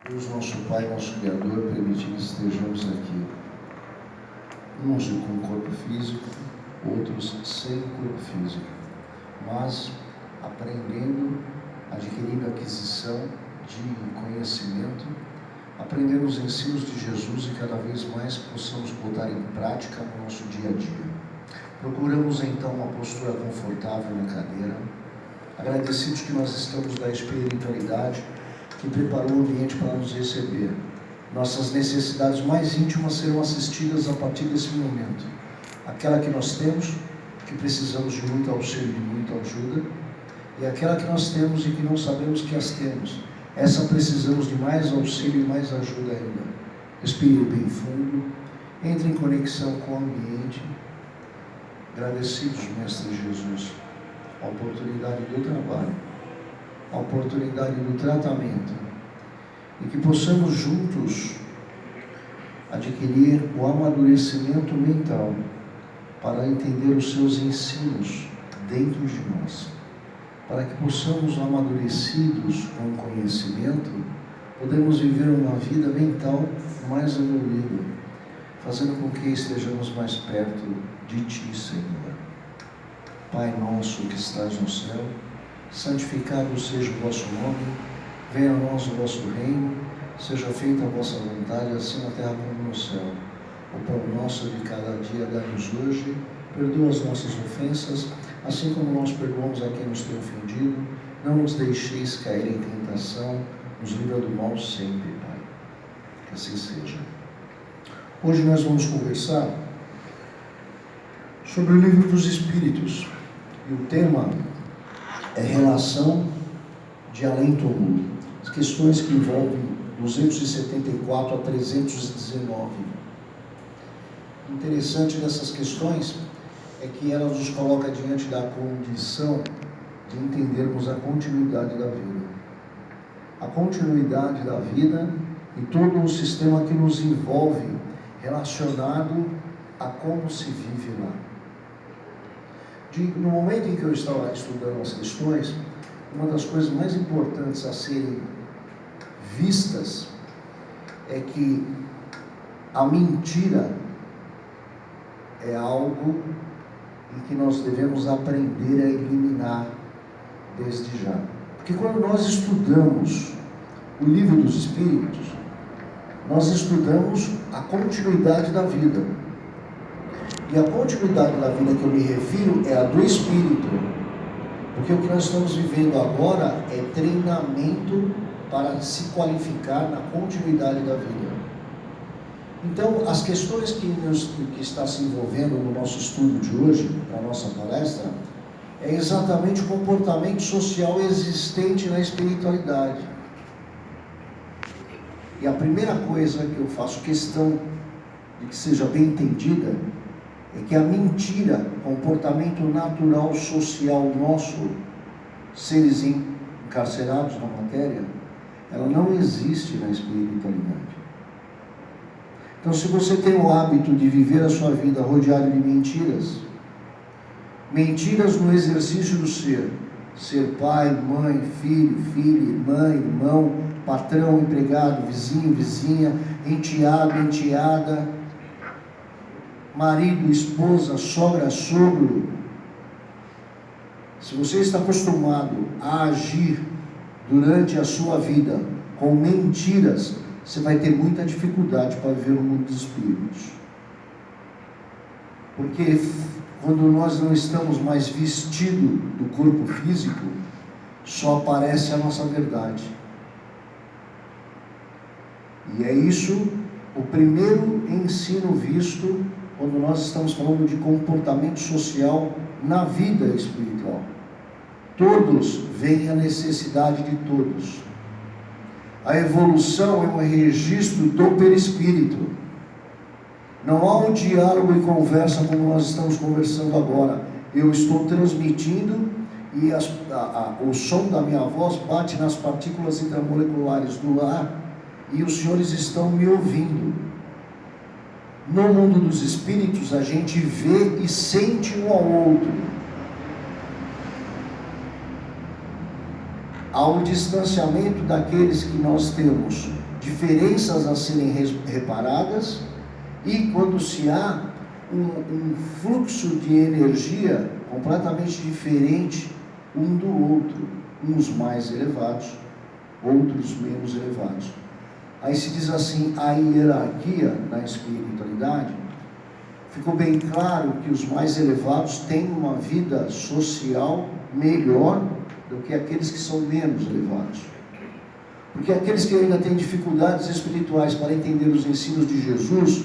Deus, nosso Pai, nosso Criador, permitir que estejamos aqui, uns com um corpo físico, outros sem corpo físico, mas aprendendo, adquirindo aquisição de conhecimento, aprendendo os ensinos de Jesus e cada vez mais possamos botar em prática no nosso dia a dia. Procuramos então uma postura confortável na cadeira, agradecidos que nós estamos da espiritualidade que preparou o ambiente para nos receber. Nossas necessidades mais íntimas serão assistidas a partir desse momento. Aquela que nós temos, que precisamos de muito auxílio, de muita ajuda, e aquela que nós temos e que não sabemos que as temos, essa precisamos de mais auxílio e mais ajuda ainda. Respire bem fundo, entre em conexão com o ambiente. Agradecidos, Mestre Jesus, a oportunidade do trabalho, a oportunidade do tratamento, e que possamos juntos adquirir o amadurecimento mental para entender os seus ensinos dentro de nós, para que possamos, amadurecidos com o conhecimento, podemos viver uma vida mental mais evoluída, fazendo com que estejamos mais perto de Ti, Senhor. Pai nosso que estás no céu, santificado seja o vosso nome, venha a nós o vosso reino, seja feita a vossa vontade, assim na terra como no céu. O pão nosso de cada dia dá-nos hoje, perdoa as nossas ofensas, assim como nós perdoamos a quem nos tem ofendido, não nos deixeis cair em tentação, nos livra do mal sempre, Pai. Que assim seja. Hoje nós vamos conversar sobre o livro dos Espíritos, e o tema é relação de além-túmulo, as questões que envolvem 274 a 319. O interessante dessas questões é que elas nos colocam diante da condição de entendermos a continuidade da vida. A continuidade da vida e todo o sistema que nos envolve relacionado a como se vive lá. No momento em que eu estava estudando as questões, uma das coisas mais importantes a serem vistas é que a mentira é algo em que nós devemos aprender a eliminar desde já. Porque quando nós estudamos o livro dos Espíritos, nós estudamos a continuidade da vida. E a continuidade da vida que eu me refiro é a do Espírito. Porque o que nós estamos vivendo agora é treinamento para se qualificar na continuidade da vida. Então, as questões que está se envolvendo no nosso estudo de hoje, na nossa palestra, é exatamente o comportamento social existente na espiritualidade. E a primeira coisa que eu faço questão de que seja bem entendida é que a mentira, comportamento natural social nosso, seres encarcerados na matéria, ela não existe na espiritualidade. Então, se você tem o hábito de viver a sua vida rodeado de mentiras, mentiras no exercício do ser pai, mãe, filho, filha, irmã, irmão, patrão, empregado, vizinho, vizinha, enteado, enteada, marido, esposa, sogra, sogro. Se você está acostumado a agir durante a sua vida com mentiras, você vai ter muita dificuldade para viver no mundo dos espíritos. Porque quando nós não estamos mais vestidos do corpo físico, só aparece a nossa verdade. E é isso o primeiro ensino visto quando nós estamos falando de comportamento social na vida espiritual. Todos veem a necessidade de todos. A evolução é um registro do perispírito. Não há um diálogo e conversa como nós estamos conversando agora. Eu estou transmitindo e o som da minha voz bate nas partículas intramoleculares do ar e os senhores estão me ouvindo. No mundo dos espíritos, a gente vê e sente um ao outro. ao distanciamento daqueles que nós temos diferenças a serem reparadas, e quando se há um fluxo de energia completamente diferente um do outro, uns mais elevados, outros menos elevados. Aí se diz assim, a hierarquia na espiritualidade. Ficou bem claro que os mais elevados têm uma vida social melhor do que aqueles que são menos elevados. Porque aqueles que ainda têm dificuldades espirituais para entender os ensinos de Jesus,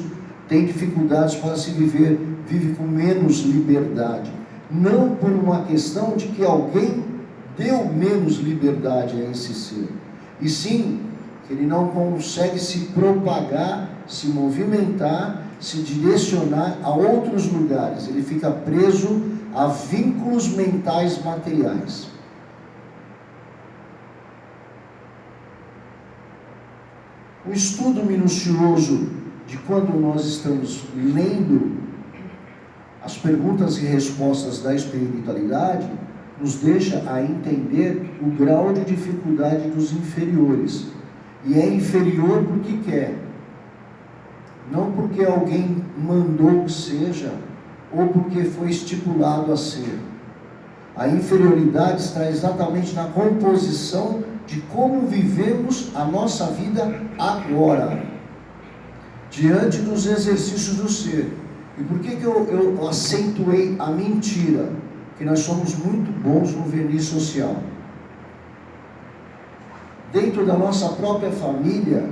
têm dificuldades para se vive com menos liberdade. Não por uma questão de que alguém deu menos liberdade a esse ser, e sim que ele não consegue se propagar, se movimentar, se direcionar a outros lugares. Ele fica preso a vínculos mentais materiais. Um estudo minucioso de quando nós estamos lendo as perguntas e respostas da espiritualidade nos deixa a entender o grau de dificuldade dos inferiores. E é inferior porque quer, não porque alguém mandou que seja, ou porque foi estipulado a ser. A inferioridade está exatamente na composição de como vivemos a nossa vida agora, diante dos exercícios do ser. E por que eu acentuei a mentira? Que nós somos muito bons no verniz social. Dentro da nossa própria família,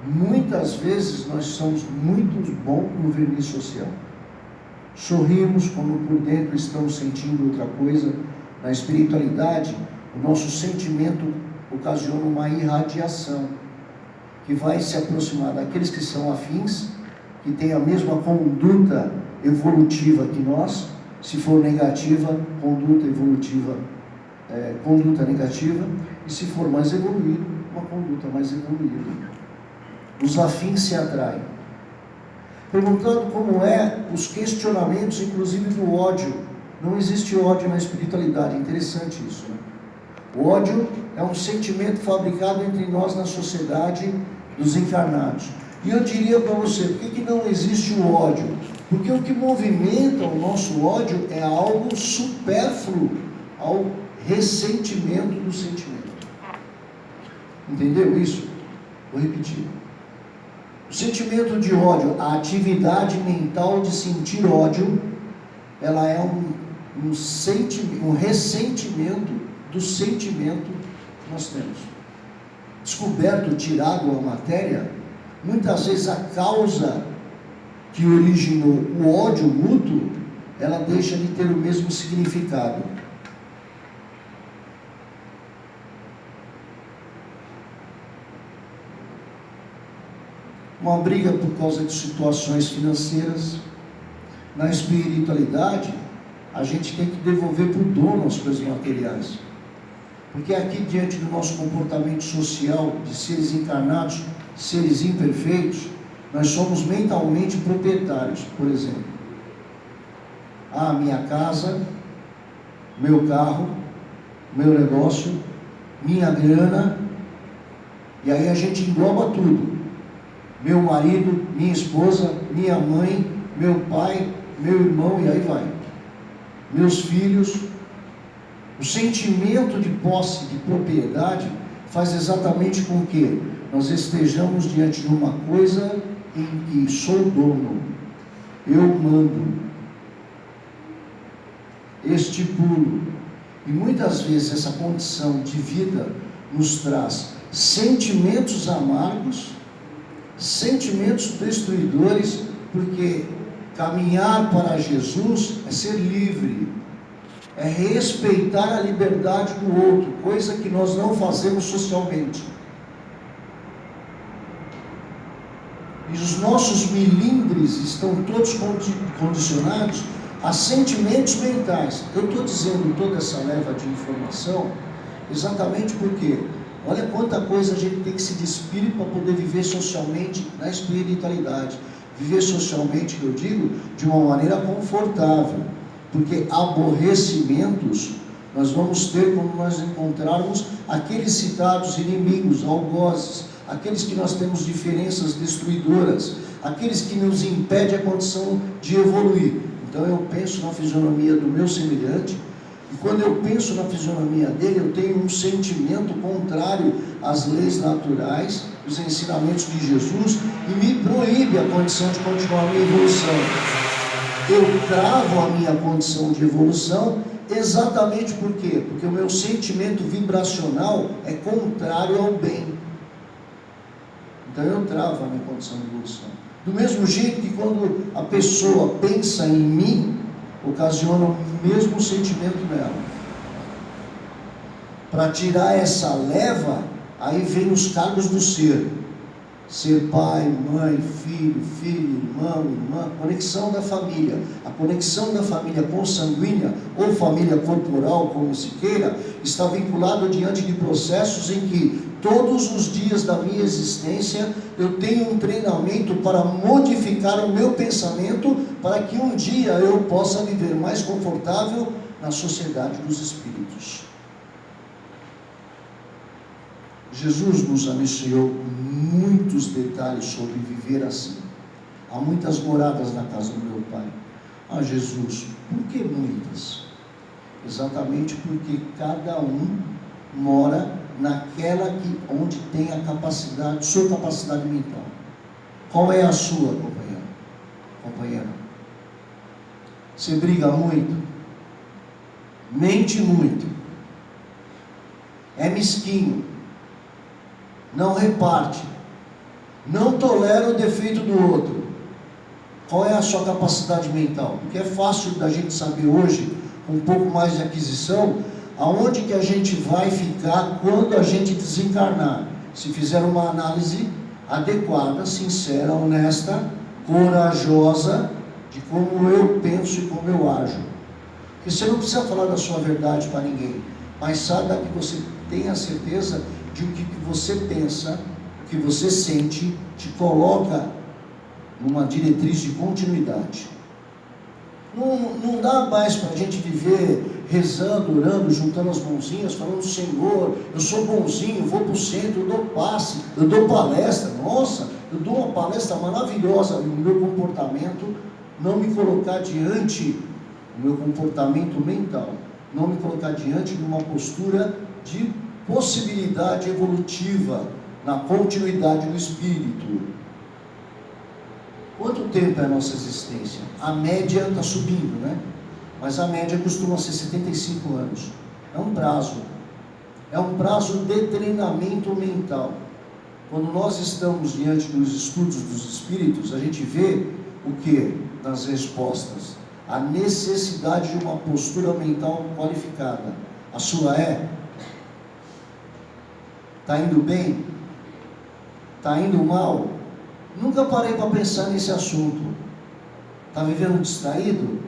muitas vezes nós somos muito bons no verniz social. Sorrimos quando por dentro estamos sentindo outra coisa. Na espiritualidade, o nosso sentimento ocasiona uma irradiação que vai se aproximar daqueles que são afins, que têm a mesma conduta evolutiva que nós. Se for negativa, conduta evolutiva, conduta negativa, e se for mais evoluído, uma conduta mais evoluída. Os afins se atraem. Perguntando como os questionamentos, inclusive do ódio. Não existe ódio na espiritualidade, interessante isso, né? O ódio é um sentimento fabricado entre nós na sociedade dos encarnados. E eu diria para você, por que não existe o ódio? Porque o que movimenta o nosso ódio é algo supérfluo ao ressentimento do sentimento. Entendeu isso? Vou repetir. O sentimento de ódio, a atividade mental de sentir ódio, ela é um ressentimento do sentimento que nós temos. Descoberto, tirado a matéria, muitas vezes a causa que originou o ódio mútuo, ela deixa de ter o mesmo significado. Uma briga por causa de situações financeiras. Na espiritualidade, a gente tem que devolver para o dono as coisas materiais. Porque aqui, diante do nosso comportamento social de seres encarnados, seres imperfeitos, nós somos mentalmente proprietários. Por exemplo, minha casa, meu carro, meu negócio, minha grana, e aí a gente engloba tudo. Meu marido, minha esposa, minha mãe, meu pai, meu irmão, e aí vai. Meus filhos. O sentimento de posse, de propriedade, faz exatamente com que nós estejamos diante de uma coisa em que sou dono, eu mando, estipulo. E muitas vezes essa condição de vida nos traz sentimentos amargos, sentimentos destruidores, porque caminhar para Jesus é ser livre, é respeitar a liberdade do outro, coisa que nós não fazemos socialmente. E os nossos milindres estão todos condicionados a sentimentos mentais. Eu estou dizendo toda essa leva de informação exatamente porque olha quanta coisa a gente tem que se despir para poder viver socialmente na espiritualidade. Viver socialmente, que eu digo, de uma maneira confortável. Porque aborrecimentos nós vamos ter quando nós encontrarmos aqueles citados inimigos, algozes, aqueles que nós temos diferenças destruidoras, aqueles que nos impedem a condição de evoluir. Então eu penso na fisionomia do meu semelhante, e quando eu penso na fisionomia dele, eu tenho um sentimento contrário às leis naturais, os ensinamentos de Jesus, e me proíbe a condição de continuar a minha evolução. Eu travo a minha condição de evolução exatamente por quê? Porque o meu sentimento vibracional é contrário ao bem. Então eu travo a minha condição de evolução. Do mesmo jeito que quando a pessoa pensa em mim, ocasiona o mesmo sentimento nela. Para tirar essa leva, aí vem os cargos do ser. Ser pai, mãe, filho, irmão, irmã, conexão da família. A conexão da família consanguínea, ou família corporal, como se queira, está vinculada diante de processos em que todos os dias da minha existência eu tenho um treinamento para modificar o meu pensamento, para que um dia eu possa viver mais confortável na sociedade dos espíritos. Jesus nos anunciou muitos detalhes sobre viver assim. Há muitas moradas na casa do meu Pai. Ah, Jesus, por que muitas? Exatamente porque cada um mora naquela onde tem a capacidade, sua capacidade mental. Qual é a sua, companheira? Você briga muito? Mente muito? É mesquinho? Não reparte? Não tolera o defeito do outro? Qual é a sua capacidade mental? Porque é fácil da gente saber hoje, com um pouco mais de aquisição, aonde que a gente vai ficar quando a gente desencarnar. Se fizer uma análise adequada, sincera, honesta, corajosa, de como eu penso e como eu ajo. Porque você não precisa falar da sua verdade para ninguém, mas saiba que você tenha certeza de o que você pensa, o que você sente, te coloca numa diretriz de continuidade. Não dá mais para a gente viver rezando, orando, juntando as mãozinhas, falando: Senhor, eu sou bonzinho, vou para o centro, eu dou passe, eu dou palestra. Nossa, eu dou uma palestra maravilhosa. No meu comportamento, não me colocar diante do meu comportamento mental, não me colocar diante de uma postura de possibilidade evolutiva na continuidade do espírito. Quanto tempo é a nossa existência? A média está subindo, né? Mas a média costuma ser 75 anos. É um prazo. É um prazo de treinamento mental. Quando nós estamos diante dos estudos dos espíritos, a gente vê o que nas respostas? A necessidade de uma postura mental qualificada. A sua é? Está indo bem? Está indo mal? Nunca parei para pensar nesse assunto. Está vivendo distraído?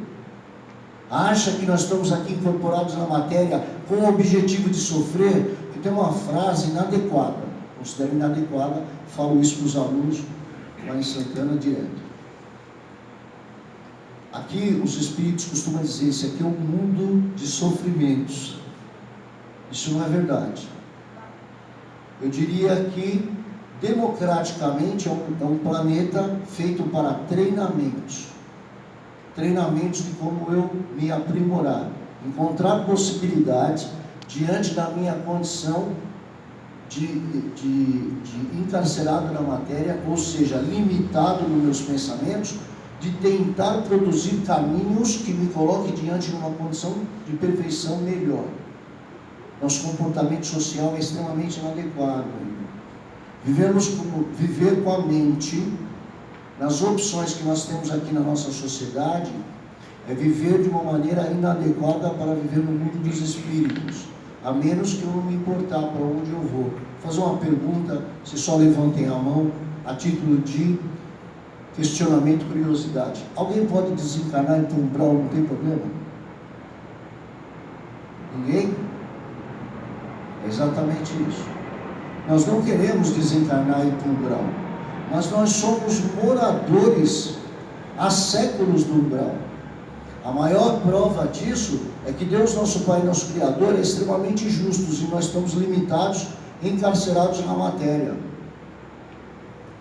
Acha que nós estamos aqui incorporados na matéria com o objetivo de sofrer? Que tem uma frase inadequada, considero inadequada, falo isso para os alunos lá em Santana direto. Aqui os espíritos costumam dizer: esse aqui é um mundo de sofrimentos. Isso não é verdade. Eu diria que democraticamente é um planeta feito para treinamentos de como eu me aprimorar, encontrar possibilidades diante da minha condição de encarcerado na matéria, ou seja, limitado nos meus pensamentos, de tentar produzir caminhos que me coloquem diante de uma condição de perfeição melhor. Nosso comportamento social é extremamente inadequado. Viver com a mente nas opções que nós temos aqui na nossa sociedade é viver de uma maneira inadequada para viver no mundo dos espíritos, a menos que eu não me importar para onde eu vou. Vou fazer uma pergunta, se só levantem a mão, a título de questionamento, curiosidade. Alguém pode desencarnar e ir para o umbral, não tem problema? Ninguém? É exatamente isso. Nós não queremos desencarnar e ir para o umbral, mas nós somos moradores há séculos do umbral. A maior prova disso é que Deus, nosso Pai, nosso Criador, é extremamente justo e nós estamos limitados, encarcerados na matéria.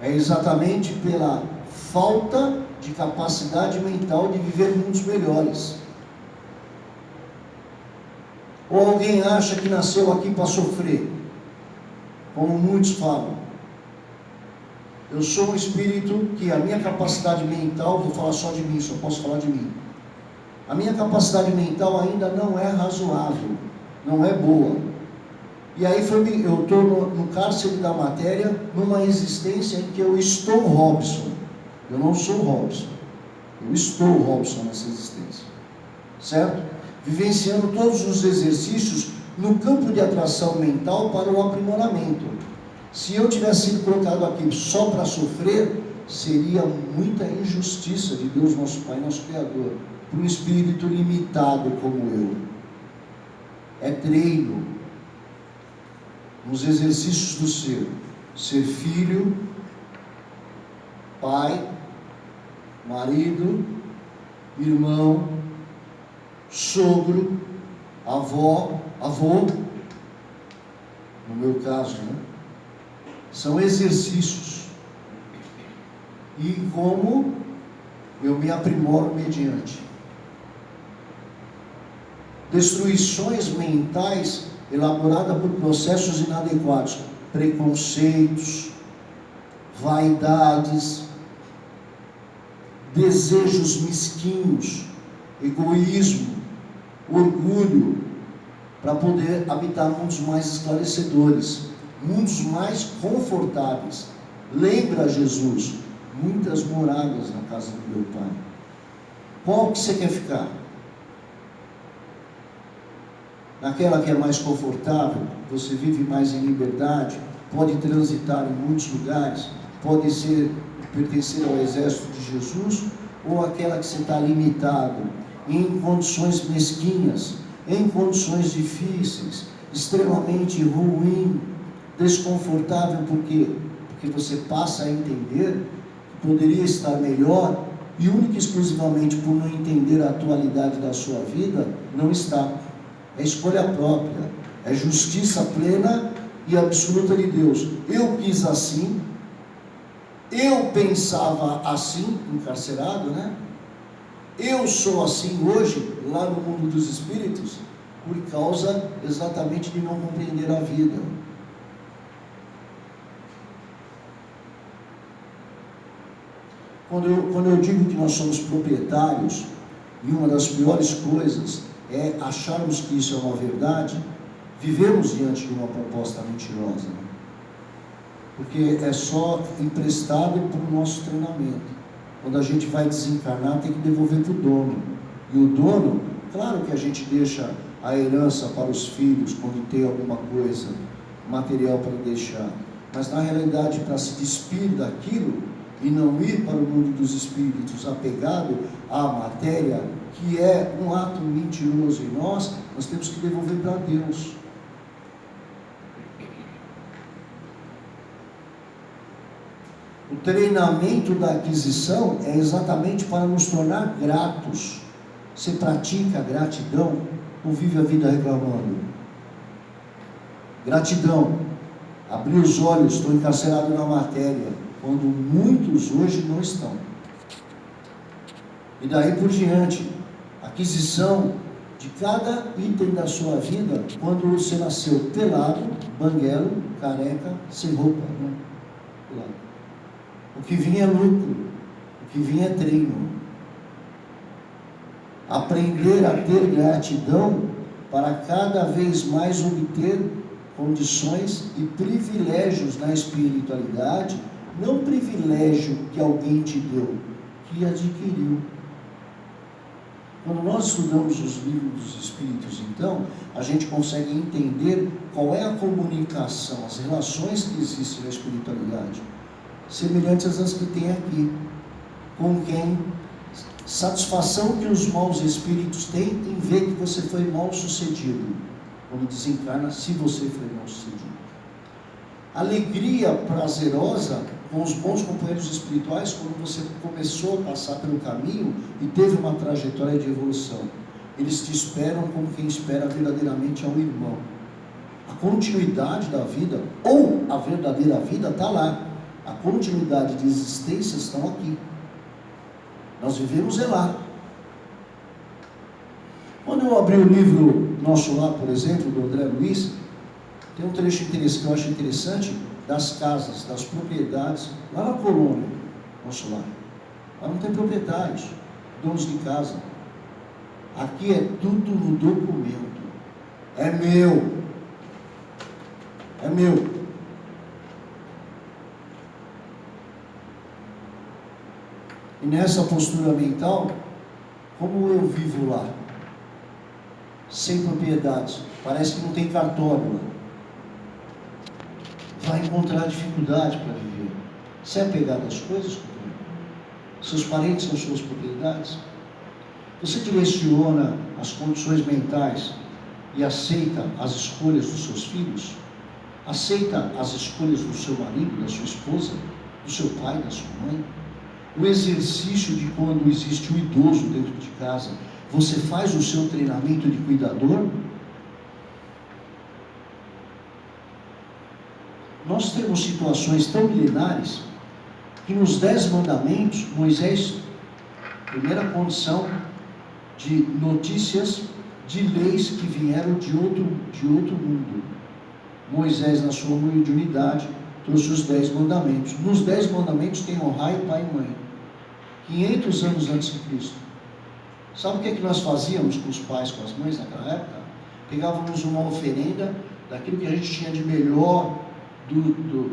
É exatamente pela falta de capacidade mental de viver mundos melhores. Ou alguém acha que nasceu aqui para sofrer, como muitos falam. Eu sou um espírito que a minha capacidade mental, vou falar só de mim, só posso falar de mim. A minha capacidade mental ainda não é razoável, não é boa. E aí eu estou no cárcere da matéria, numa existência em que eu estou Robson. Eu não sou Robson. Eu estou Robson nessa existência. Certo? Vivenciando todos os exercícios no campo de atração mental para o aprimoramento. Se eu tivesse sido colocado aqui só para sofrer, seria muita injustiça de Deus, nosso Pai, nosso Criador, para um espírito limitado como eu. É treino. Nos exercícios do ser filho, pai, marido, irmão, sogro, avô, no meu caso, né? São exercícios. E como eu me aprimoro mediante. Destruições mentais elaboradas por processos inadequados, preconceitos, vaidades, desejos mesquinhos, egoísmo, orgulho, para poder habitar mundos mais esclarecedores, mundos mais confortáveis. Lembra, Jesus, muitas moradas na casa do meu Pai. Qual que você quer ficar? Naquela que é mais confortável, você vive mais em liberdade, pode transitar em muitos lugares, pode pertencer ao exército de Jesus, ou aquela que você está limitado, em condições mesquinhas, em condições difíceis, extremamente ruim, desconfortável, por quê? Porque você passa a entender que poderia estar melhor, e única e exclusivamente por não entender a atualidade da sua vida, não está. É escolha própria, é justiça plena e absoluta de Deus. Eu quis assim, eu pensava assim, encarcerado, né? Eu sou assim hoje, lá no mundo dos espíritos, por causa exatamente de não compreender a vida. Quando eu digo que nós somos proprietários, e uma das piores coisas é acharmos que isso é uma verdade, vivemos diante de uma proposta mentirosa, né? Porque é só emprestado para o nosso treinamento. Quando a gente vai desencarnar, tem que devolver para o dono. E o dono, claro que a gente deixa a herança para os filhos, quando tem alguma coisa material para deixar. Mas na realidade, para se despir daquilo e não ir para o mundo dos espíritos apegado à matéria, que é um ato mentiroso em nós temos que devolver para Deus. O treinamento da aquisição é exatamente para nos tornar gratos. Você pratica a gratidão ou vive a vida reclamando? Gratidão. Abrir os olhos, estou encarcerado na matéria, quando muitos hoje não estão. E daí por diante, aquisição de cada item da sua vida, quando você nasceu pelado, banguelo, careca, sem roupa, né? Pelado. O que vinha é lucro, o que vinha é treino. Aprender a ter gratidão para cada vez mais obter condições e privilégios na espiritualidade, não privilégio que alguém te deu, que adquiriu. Quando nós estudamos os livros dos Espíritos, então, a gente consegue entender qual é a comunicação, as relações que existem na espiritualidade, semelhantes às que tem aqui, com quem satisfação que os maus espíritos têm em ver que você foi mal sucedido, quando desencarna, se você foi mal sucedido. Alegria prazerosa com os bons companheiros espirituais quando você começou a passar pelo caminho e teve uma trajetória de evolução. Eles te esperam como quem espera verdadeiramente ao irmão. A continuidade da vida, ou a verdadeira vida, está lá. A continuidade de existência estão aqui. Nós vivemos lá. Quando eu abri o livro Nosso Lar, por exemplo, do André Luiz, tem um trecho que eu acho interessante, das casas, das propriedades, lá na colônia, Nosso Lar. Lá não tem proprietários, donos de casa. Aqui é tudo no documento. É meu. É meu. E nessa postura mental, como eu vivo lá? Sem propriedades. Parece que não tem cartório lá. Vai encontrar dificuldade para viver. Se é apegado às coisas, seus parentes são suas propriedades. Você direciona as condições mentais e aceita as escolhas dos seus filhos? Aceita as escolhas do seu marido, da sua esposa, do seu pai, da sua mãe? O exercício de quando existe um idoso dentro de casa, você faz o seu treinamento de cuidador? Nós temos situações tão milenares que nos 10 mandamentos, Moisés, primeira condição de notícias, de leis que vieram de outro mundo. Moisés, na sua humildade, trouxe os 10 mandamentos. Nos 10 mandamentos tem honrar pai e mãe. 500 anos antes de Cristo. Sabe o que é que nós fazíamos com os pais, com as mães naquela época? Pegávamos uma oferenda daquilo que a gente tinha de melhor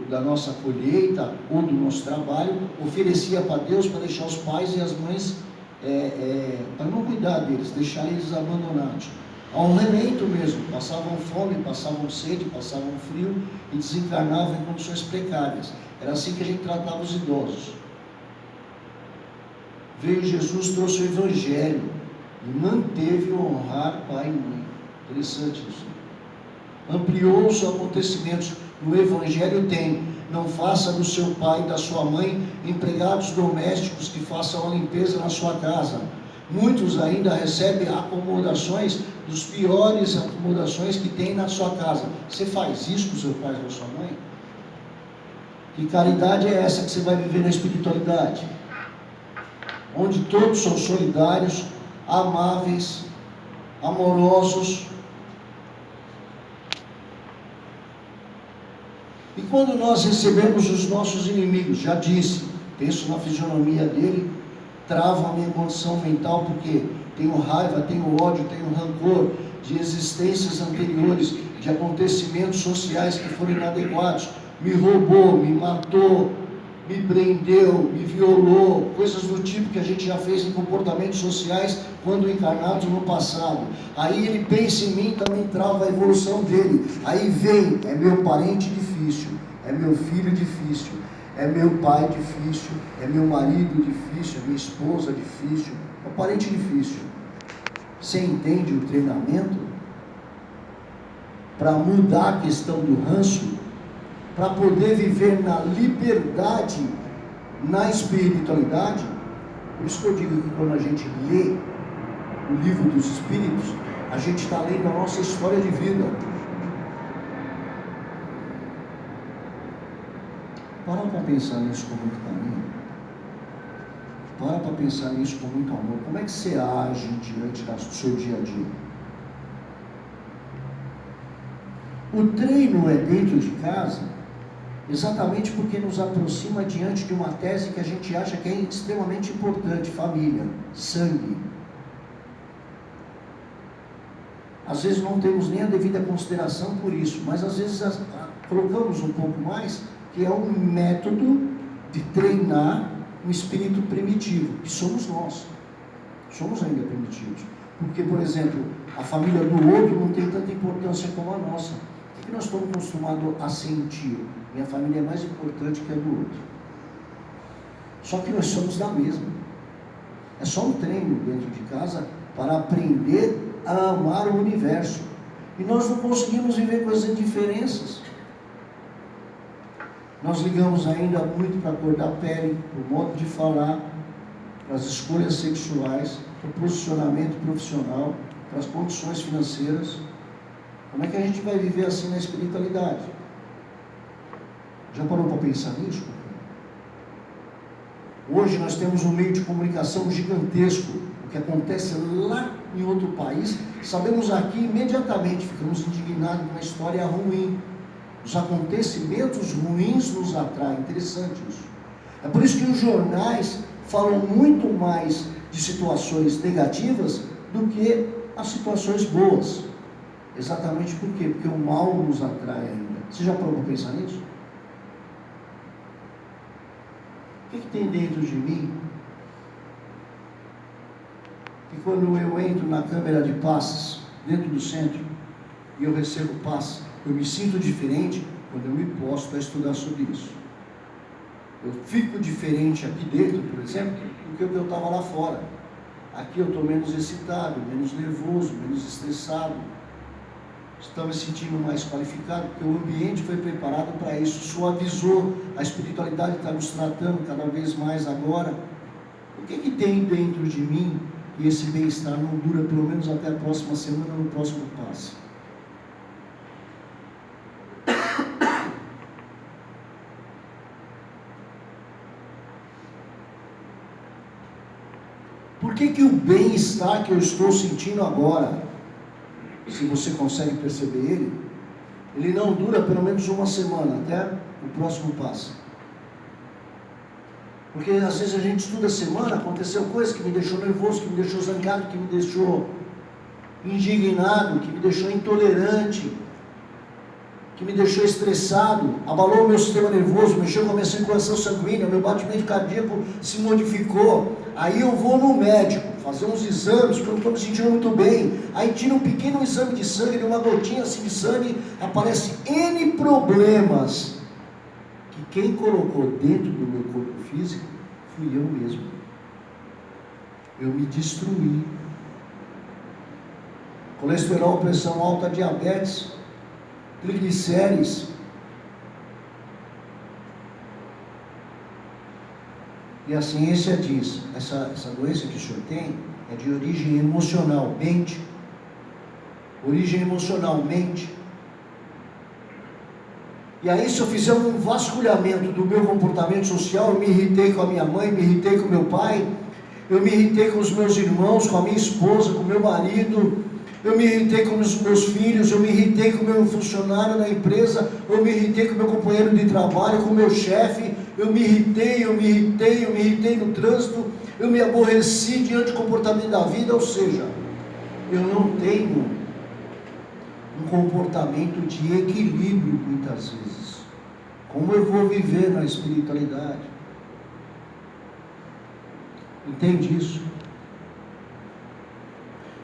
da nossa colheita ou do nosso trabalho, oferecia para Deus para deixar os pais e as mães, para não cuidar deles, deixar eles abandonados. Ao relento mesmo, passavam fome, passavam sede, passavam frio e desencarnavam em condições precárias. Era assim que a gente tratava os idosos. Veio Jesus, trouxe o Evangelho e manteve o honrar pai e mãe. Interessante isso. Ampliou os acontecimentos. No Evangelho tem: não faça do seu pai e da sua mãe empregados domésticos que façam a limpeza na sua casa. Muitos ainda recebem acomodações dos piores acomodações que tem na sua casa. Você faz isso com o seu pai e com a sua mãe? Que caridade é essa que você vai viver na espiritualidade? Onde todos são solidários, amáveis, amorosos. E quando nós recebemos os nossos inimigos, já disse, penso na fisionomia dele, travo a minha condição mental, porque tenho raiva, tenho ódio, tenho rancor de existências anteriores, de acontecimentos sociais que foram inadequados, me roubou, me matou, me prendeu, me violou, coisas do tipo que a gente já fez em comportamentos sociais quando encarnados no passado. Aí ele pensa em mim, também trava a evolução dele. Aí vem, é meu parente difícil, é meu filho difícil, é meu pai difícil, é meu marido difícil, é minha esposa difícil, é um parente difícil. Você entende o treinamento? Para mudar a questão do ranço, para poder viver na liberdade, na espiritualidade. Por isso que eu digo que quando a gente lê o livro dos Espíritos, a gente está lendo a nossa história de vida. Para pensar nisso com muito carinho. Para pensar nisso com muito amor. Como é que você age diante do seu dia a dia? O treino é dentro de casa, exatamente porque nos aproxima diante de uma tese que a gente acha que é extremamente importante: família, sangue. Às vezes não temos nem a devida consideração por isso, mas às vezes colocamos um pouco mais, que é um método de treinar um espírito primitivo, que somos nós. Somos ainda primitivos. Porque, por exemplo, a família do outro não tem tanta importância como a nossa. O que nós estamos acostumados a sentir? Minha família é mais importante que a do outro. Só que nós somos da mesma. É só um treino dentro de casa para aprender a amar o universo. E nós não conseguimos viver com as indiferenças. Nós ligamos ainda muito para a cor da pele, para o modo de falar, para as escolhas sexuais, para o posicionamento profissional, para as condições financeiras. Como é que a gente vai viver assim na espiritualidade? Já parou para pensar nisso? Hoje nós temos um meio de comunicação gigantesco. O que acontece lá em outro país, sabemos aqui imediatamente, ficamos indignados com uma história ruim. Os acontecimentos ruins nos atraem. Interessante isso. É por isso que os jornais falam muito mais de situações negativas do que as situações boas. Exatamente por quê? Porque o mal nos atrai ainda. Você já parou para pensar nisso? O que tem dentro de mim? Que quando eu entro na câmara de passes, dentro do centro, e eu recebo passe, eu me sinto diferente quando eu me posto a estudar sobre isso. Eu fico diferente aqui dentro, por exemplo, do que eu estava lá fora. Aqui eu estou menos excitado, menos nervoso, menos estressado. Estou me sentindo mais qualificado, porque o ambiente foi preparado para isso, suavizou. A espiritualidade está nos tratando cada vez mais agora. O que tem dentro de mim e esse bem-estar não dura pelo menos até a próxima semana, no próximo passe? Por que o bem-estar que eu estou sentindo agora, se você consegue perceber ele não dura pelo menos uma semana, até o próximo passo? Porque às vezes a gente estuda a semana, aconteceu coisa que me deixou nervoso, que me deixou zangado, que me deixou indignado, que me deixou intolerante, que me deixou estressado, abalou o meu sistema nervoso, mexeu com a minha circulação sanguínea, meu batimento cardíaco se modificou. Aí eu vou no médico fazer uns exames, porque eu não estou me sentindo muito bem. Aí tira um pequeno exame de sangue, uma gotinha assim de sangue, aparece N problemas, que quem colocou dentro do meu corpo físico fui eu mesmo. Eu me destruí. Colesterol, pressão alta, diabetes, triglicérides. E a ciência diz, essa doença que o senhor tem é de origem emocional, mente. Origem emocional, mente. E aí, se eu fizer um vasculhamento do meu comportamento social, eu me irritei com a minha mãe, me irritei com meu pai, eu me irritei com os meus irmãos, com a minha esposa, com o meu marido, eu me irritei com os meus filhos, eu me irritei com o meu funcionário na empresa, eu me irritei com o meu companheiro de trabalho, com o meu chefe, eu me irritei no trânsito, eu me aborreci diante do comportamento da vida, ou seja, eu não tenho um comportamento de equilíbrio muitas vezes. Como eu vou viver na espiritualidade? Entende isso?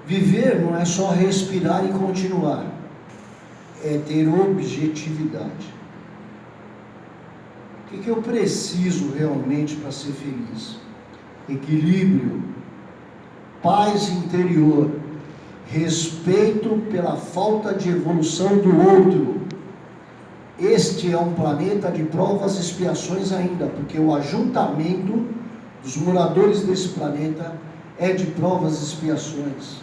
Viver não é só respirar e continuar, é ter objetividade. O que eu preciso realmente para ser feliz? Equilíbrio, paz interior, respeito pela falta de evolução do outro. Este é um planeta de provas e expiações ainda, porque o ajuntamento dos moradores desse planeta é de provas e expiações.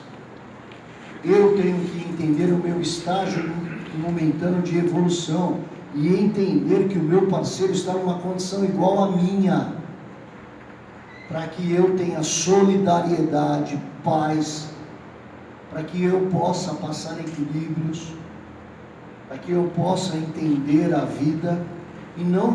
Eu tenho que entender o meu estágio momentâneo de evolução e entender que o meu parceiro está numa condição igual à minha, para que eu tenha solidariedade, paz, para que eu possa passar equilíbrios, para que eu possa entender a vida e não